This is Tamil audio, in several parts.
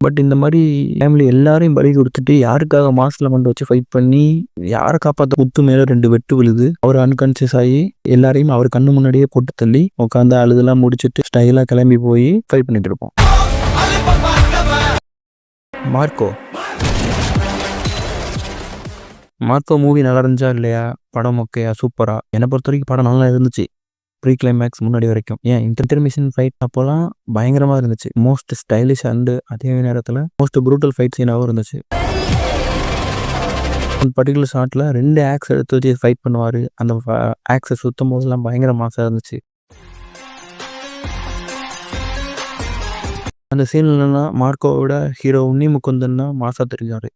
பட் இந்த மாதிரி ஃபேமிலி எல்லாரையும் பலி கொடுத்துட்டு யாருக்காக மாஸ்ல மண்டை வச்சு ஃபைட் பண்ணி யாரை காப்பாற்ற குத்து மேல 2 வெட்டு விழுது. அவர் அன்கான்சியஸ் ஆகி எல்லாரையும் அவர் கண்ணு முன்னாடியே போட்டு தள்ளி உட்காந்து அழுதெல்லாம் முடிச்சுட்டு ஸ்டைலா கிளம்பி போய் ஃபைட் பண்ணிட்டு இருப்போம். மார்க்கோ மூவி நல்லா இருந்துச்சா இல்லையா? படம் ஓகேயா, சூப்பரா? என்னை பொறுத்த வரைக்கும் படம் நல்லா இருந்துச்சு. ப்ரீ கிளைமேக்ஸ் முன்னாடி வரைக்கும். ஏன் இன்டர்மிஷன் ஃபைட் அப்போலாம் பயங்கரமா இருந்துச்சு. மோஸ்ட் ஸ்டைலிஷ் அண்ட் அதே நேரத்தில் மோஸ்ட் ப்ரூட்டல் ஃபைட் சீனாகவும் இருந்துச்சு. பர்டிகுலர் ஷாட்டில் 2 ஆக்ஸ் எடுத்து வச்சு ஃபைட் பண்ணுவார். அந்த ஆக்ஸை சுற்றும் போதெல்லாம் பயங்கர மாசாக இருந்துச்சு. அந்த சீன்லாம் மார்க்கோவோட ஹீரோ உன்னி முகுந்தன் தான் மாசா தெரிஞ்சாரு.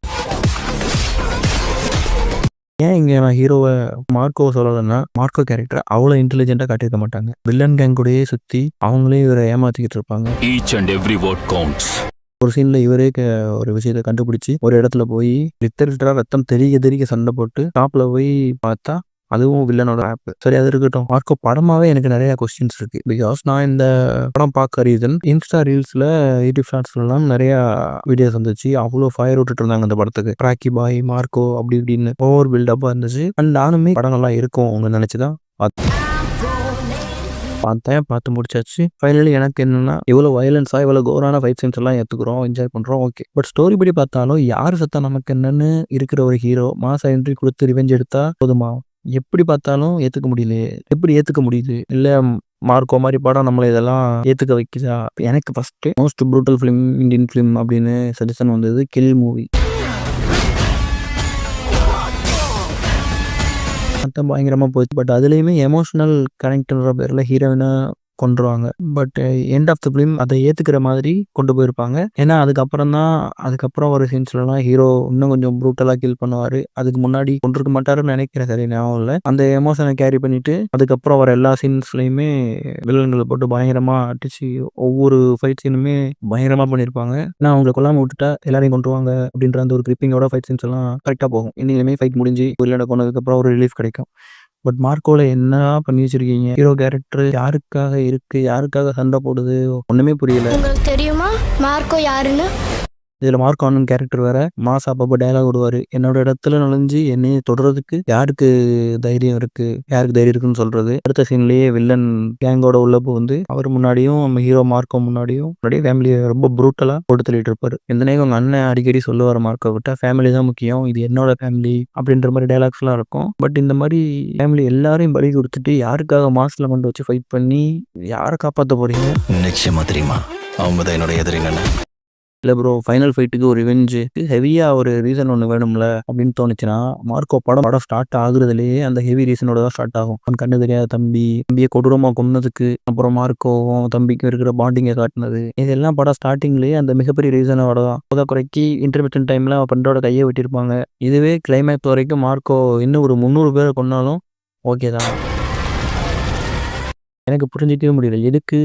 ஏன் இங்கே நான் ஹீரோவை மார்க்கோவை சொல்லலைன்னா, மார்க்கோ கேரக்டர் அவ்வளோ இன்டெலிஜென்ட்டாக காட்டியிருக்க மாட்டாங்க. வில்லன் கேங் கூடயே சுற்றி அவங்களே இவரை ஏமாற்றிக்கிட்டு இருப்பாங்க. ஒரு சீனில் இவரே ஒரு விஷயத்தை கண்டுபிடிச்சி ஒரு இடத்துல போய் லிட்டரா ரத்தம் தெரிய சண்டை போட்டு டாப்பில் போய் பார்த்தா அதுவும் வில்லனோட ஆப். சரி, அது இருக்கட்டும். மார்க்கோ படமாவே எனக்கு நிறைய கொஸ்டின்ஸ் இருக்கு. பிகாஸ் நான் இந்த படம் பார்க்க ரீசன் இன்ஸ்டா ரீல்ஸ்ல யூடியூப் ஷார்ட்ஸ்லாம் நிறைய வீடியோஸ் வந்துச்சு. அவ்வளோ ஃபயர் விட்டுட்டு இருந்தாங்க அந்த படத்துக்கு. ராக்கி பாய், மார்க்கோ அப்படி இப்படின்னு ஓவர் பில்டப்பா இருந்துச்சு. அண்ட் நானுமே படம் நல்லா இருக்கும் அவங்க நினைச்சுதான் பார்த்து முடிச்சாச்சு. ஃபைனலி எனக்கு என்னன்னா, இவ்வளோ வயலன்ஸா இவ்வளோ கோரான ஃபைட் சீன்ஸ் எல்லாம் ஏற்றுக்கிறோம், என்ஜாய் பண்ணுறோம், ஓகே. பட் ஸ்டோரி படி பார்த்தாலும் யார் சத்தா நமக்கு என்னன்னு இருக்கிற ஒரு ஹீரோ மாசா என்ட்ரி கொடுத்து ரிவெஞ்ச் எடுத்தா போதுமா? எப்படி பார்த்தாலும் ஏற்றுக்க முடியலையே. எப்படி ஏற்றுக்க முடியுது? இல்லை மார்க்கோ மாதிரி படம் நம்மளை இதெல்லாம் ஏற்றுக்க வைக்குதா? எனக்கு first most brutal film Indian film அப்படின்னு சஜஷன் வந்தது கில் மூவி. அதான் பயங்கரமாக போச்சு. பட் அதுலேயுமே எமோஷனல் கனெக்ட்ன்ற பேரில் ஹீரோயினை கொண்டுருவாங்க. But end of the film அதை ஏற்றுக்கிற மாதிரி கொண்டு போயிருப்பாங்க. ஏன்னா அதுக்கப்புறம் ஒரு சீன்ஸ்லாம் ஹீரோ இன்னும் கொஞ்சம் ப்ரூட்டலாக கில் பண்ணுவார். அதுக்கு முன்னாடி கொண்டிருக்க மாட்டாருன்னு நினைக்கிறேன், சரி ஞாபகம் இல்லை. அந்த எமோஷனை கேரி பண்ணிட்டு அதுக்கப்புறம் வர எல்லா சீன்ஸ்லையுமே வில்லன்களை போட்டு பயங்கரமாக அடிச்சு ஒவ்வொரு ஃபைட் சீனுமே பயங்கரமாக பண்ணியிருப்பாங்க. ஏன்னா அவங்களை கொல்லாமல் விட்டுட்டா எல்லாரையும் கொண்டுருவாங்க அப்படின்ற அந்த ஒரு கிரிப்பிங்கோட ஃபைட் சீன்ஸ் எல்லாம் கரெக்டாக போகும். இன்னிலுமே ஃபைட் முடிஞ்சு வில்லனை கொண்டதுக்கப்புறம் ஒரு ரிலீஃப் கிடைக்கும். பட் மார்க்கோவில் என்ன பண்ணி வச்சிருக்கீங்க? ஹீரோ கேரக்டர் யாருக்காக இருக்கு, யாருக்காக சண்டை போடுது, ஒன்றுமே புரியல. உங்களுக்கு தெரியுமா மார்க்கோ யாருன்னு? இதில் மார்க்கோ அண்ணன் கேரக்டர் வேற மாசா அப்பப்போ டைலாக் விடுவார். என்னோட இடத்துல நுழைஞ்சு என்னைய தொடர்றதுக்கு யாருக்கு தைரியம் இருக்குன்னு சொல்றது. அடுத்த சீன்லேயே வில்லன் கேங்கோட உள்ளப்போ வந்து அவர் முன்னாடியும் நம்ம ஹீரோ மார்க்கோ முன்னாடியே ஃபேமிலியை ரொம்ப ப்ரூட்டலாக போட்டு தள்ளிட்டு இருப்பாரு. எந்த நேரம் உங்கள் அண்ணன் அடிக்கடி சொல்லுவார் மார்க்கோ விட்டா ஃபேமிலி தான் முக்கியம், இது என்னோட ஃபேமிலி அப்படின்ற மாதிரி டைலாக்ஸ்லாம் இருக்கும். பட் இந்த மாதிரி ஃபேமிலி எல்லாரையும் பலி கொடுத்துட்டு யாருக்காக மாஸ்ல மண்டை வச்சு ஃபைட் பண்ணி யாரை காப்பாற்ற போறீங்க? நிச்சயமா தெரியுமா, அவங்க தான் என்னோட எதிரின்னு. இல்லை ப்ரோ, ஃபைனல் ஃபைட்டுக்கு ஒரு ரிவெஞ்சு ஹெவியாக ஒரு ரீசன் ஒன்று வேணும்ல அப்படின்னு தோணுச்சுன்னா, மார்க்கோ படம் ஸ்டார்ட் ஆகுறதுலேயே அந்த ஹெவி ரீசனோட தான் ஸ்டார்ட் ஆகும். அவன் கண்ணு தெரியாத தம்பியை கொடூரமாக கொன்னதுக்கு அப்புறம் மார்க்கோவும் தம்பிக்கும் இருக்கிற பாண்டிங்கை காட்டினது, இதெல்லாம் படம் ஸ்டார்டிங்லேயே அந்த மிகப்பெரிய ரீசனோட தான். அப்போதான் குறைக்கி இன்டர்மிஷன் டைமில் அவன் ஃப்ரெண்டோட கையை வெட்டியிருப்பாங்க. இதுவே கிளைமேக்ஸ் வரைக்கும் மார்க்கோ இன்னும் ஒரு 300 பேரை கொன்னாலும் ஓகே தான். எனக்கு புரிஞ்சிக்கவே முடியல எதுக்கு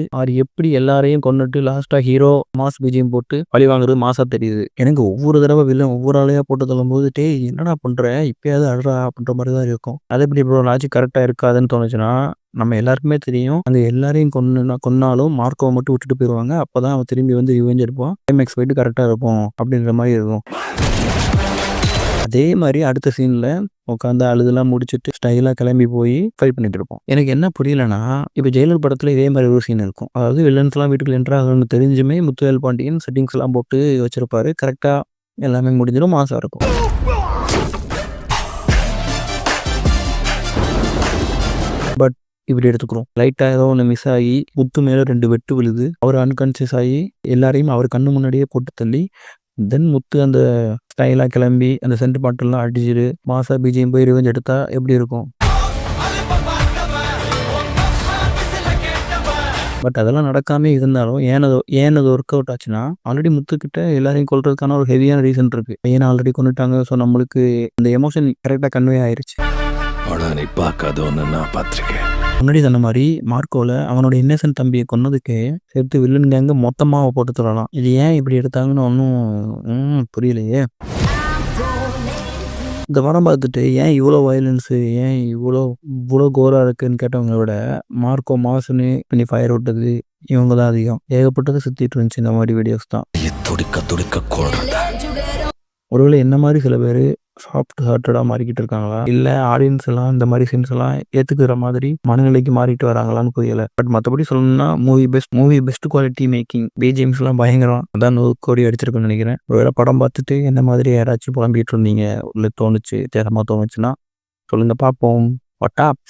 எப்படி எல்லாரையும் கொண்டுட்டு லாஸ்ட்டாக ஹீரோ மாஸ் பிஜிஎம் போட்டு பழி வாங்குறது மாசா தெரியுது. எனக்கு ஒவ்வொரு தடவை வில்லன் ஒவ்வொரு ஆளையாக போட்டு தள்ளும்போது டேய் என்னடா பண்ணுற, இப்பயாவது அழுறா அப்படின்ற மாதிரி தான் இருக்கும். அது எப்படி இப்போ லாஜிக் கரெக்டாக இருக்காதுன்னு தோணுச்சுன்னா, நம்ம எல்லாருக்குமே தெரியும் அந்த எல்லாரையும் கொன்னாலும் மார்க்கோவை மட்டும் விட்டுட்டு போயிடுவாங்க. அப்போ தான் அவன் திரும்பி வந்து ரிவெஞ்ச் எடுப்பான். கிளைமேக்ஸ் போயிட்டு கரெக்டாக இருக்கும் அப்படின்ற மாதிரி இருக்கும். அதே மாதிரி அடுத்த சீனில் உட்காந்து அழுதெல்லாம் முடிச்சுட்டு ஸ்டைலாக கிளம்பி போய் ஃபைட் பண்ணிட்டு இருப்போம். எனக்கு என்ன புரியலன்னா, இப்போ ஜெயிலர் படத்தில் இதே மாதிரி ஒரு சீன் இருக்கும். அதாவது வில்லன்ஸ்லாம் வீட்டுக்குள்ள என்ட்ராகணும்னு தெரிஞ்சுமே முத்துவேல் பாண்டியன் செட்டிங்ஸ் எல்லாம் போட்டு வச்சிருப்பாரு. கரெக்டாக எல்லாமே முடிஞ்சிடும், மாசம் இருக்கும். பட் இப்படி எடுத்துக்கிறோம். லைட்டாக ஏதோ ஒன்று மிஸ் ஆகி முத்து மேலே 2 வெட்டு விழுது. அவர் அன்கான்சியஸ் ஆகி எல்லாரையும் அவர் கண்ணு முன்னாடியே போட்டு தள்ளி தென் முத்து அந்த ஸ்டைலாக கிளம்பி அந்த சென்ட் பாட்டெல்லாம் அடிச்சிட்டு மாசா பிஜிஎம் போய் ரிவெஞ்ச் எடுத்தா எப்படி இருக்கும்? பட் அதெல்லாம் நடக்காம இருந்தாலும் ஏனது ஒர்க் அவுட் ஆச்சுன்னா, ஆல்ரெடி முத்துக்கிட்ட எல்லாரையும் கொல்றதுக்கான ஒரு ஹெவியான ரீசன் இருக்கு. ஏன்னா ஆல்ரெடி கொண்டுட்டாங்க. ஸோ நம்மளுக்கு இந்த எமோஷன் கரெக்டாக கன்வே ஆயிடுச்சு. நீ பார்க்காத ஒன்று நான் பார்த்துருக்கேன். முன்னாடி சொன்ன மாதிரி மார்க்கோவில் அவனோட இன்னசென்ட் தம்பியை கொன்னதுக்கே சேர்த்து வில்லன் கேங்க மொத்தமாக போட்டு தரலாம். இது ஏன் இப்படி எடுத்தாங்கன்னு ஒன்றும் புரியலையே. இந்த படம் பார்த்துட்டு ஏன் இவ்வளோ வயலன்ஸு, ஏன் இவ்வளோ கோரா இருக்குன்னு கேட்டவங்கள விட மார்க்கோ மாஸ்ன்னு பண்ணி ஃபயர் விட்டது இவங்க தான் அதிகம். ஏகப்பட்டது சுத்திட்டு இருந்துச்சு இந்த மாதிரி வீடியோஸ் தான். துடிக்க துடிக்க கொள்றத ஒருவேளை என்ன மாதிரி சில பேர் சாஃப்ட் ஹார்ட்டடாக மாறிக்கிட்டு இருக்காங்களா, இல்லை ஆடியன்ஸ் எல்லாம் இந்த மாதிரி சீன்ஸ் எல்லாம் ஏற்றுக்கிற மாதிரி மனநிலைக்கு மாறிட்டு வராங்களான்னு புரியலை. பட் மற்றபடி சொல்லணும்னா மூவி பெஸ்ட் குவாலிட்டி மேக்கிங், பிஜிஎம்ஸ்லாம் பயங்கரம். அதான் 100 கோடி அடிச்சிருக்குன்னு நினைக்கிறேன். ஒருவேளை படம் பார்த்துட்டு என்ன மாதிரி யாராச்சும் புலம்பிட்டு இருந்தீங்க, உள்ள தோணுச்சு, தேரமாக தோணுச்சுன்னா சொல்லுங்க பார்ப்போம். வாட் அப்?